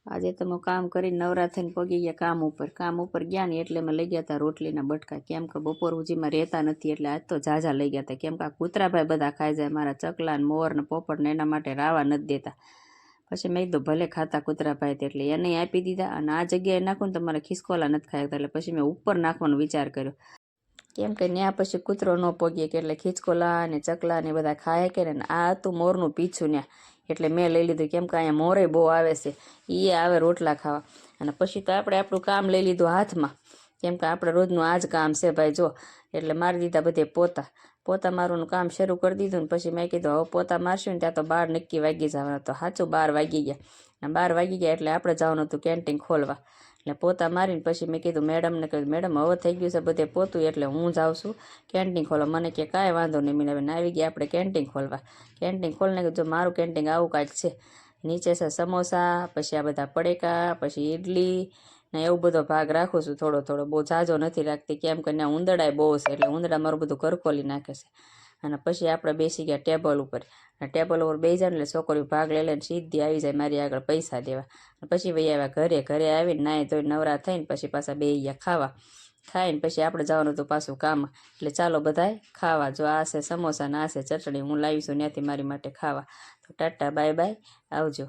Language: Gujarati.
આજે તમે કામ કરીને નવરા થઈને પગી ગયા કામ ઉપર ગયા ને એટલે મેં લઈ ગયા હતા રોટલીના બટકા, કેમ કે બપોર સુધીમાં રહેતા નથી એટલે આજ તો ઝાઝા લઈ ગયા હતા, કેમ કે આ કૂતરાભાઈ બધા ખાઈ જાય, મારા ચકલા ને મોર ને પોપટ ને એના માટે રાવા નથી દેતા. પછી મેં કીધું ભલે ખાતા કૂતરાભાઈ એટલે એને આપી દીધા, અને આ જગ્યાએ નાખું ને તમારા ખિસકોલા નથી ખાતા એટલે પછી મેં ઉપર નાખવાનો વિચાર કર્યો, કેમ કે ત્યાં પછી કૂતરો ન પગીએ કે એટલે ખિસકોલા ને ચકલા ને બધા ખાય કે ને. આ હતું મોરનું પીછું ત્યાં એટલે મેં લઈ લીધું, કેમ કે અહીંયા મોરે બહુ આવે છે, એ આવે રોટલા ખાવા. અને પછી તો આપણે આપણું કામ લઈ લીધું હાથમાં, કેમ કે આપણે રોજનું આ જ કામ છે ભાઈ જો. એટલે મારી દીધા બધે પોતા મારવાનું કામ શરૂ કરી દીધું ને પછી મેં કીધું હવે પોતા મારશું ને ત્યાં તો 12 નક્કી વાગી જવાના, તો સાચું 12 વાગી ગયા. અને 12 વાગી ગયા એટલે આપણે જવાનું હતું કેન્ટીન ખોલવા. એટલે પોતા મારીને પછી મેં કીધું મેડમને કહ્યું, મેડમ હવે થઈ ગયું છે બધે પોતું એટલે હું જાઉં છું કેન્ટીન ખોલવા. મને કે કાંઈ વાંધો નહીં મીનાબેન, આવી ગયા આપણે કેન્ટીન ખોલવા. કેન્ટીન ખોલીને જો મારું કેન્ટીન આવું કાંઈક છે, નીચે છે સમોસા, પછી આ બધા પડીકા, પછી ઇડલી ને એવું બધો ભાગ રાખું છું થોડો, બહુ ઝાઝો નથી રાખતી, કેમ કે ત્યાં ઉંદરડાય બહુ છે એટલે ઉંદરડા મારું બધું ઘર ખોલી નાખે છે. અને પછી આપણે બેસી ગયા ટેબલ ઉપર, અને ટેબલ ઉપર બેસી જાય એટલે છોકરીઓ ભાગ લઈ લઈને સીધી આવી જાય મારી આગળ પૈસા દેવા. પછી વહી આવ્યા ઘરે આવીને નાહી ધોઈ નવરા થઈને પછી પાછા બેસી ગયા ખાવા. ખાઈને પછી આપણે જવાનું હતું પાછું કામ, એટલે ચાલો બધાય ખાવા. જો આ છે સમોસા ને આ છે ચટણી, હું લાવી છું ત્યાંથી મારી માટે ખાવા. તો ટાટા બાય બાય, આવજો.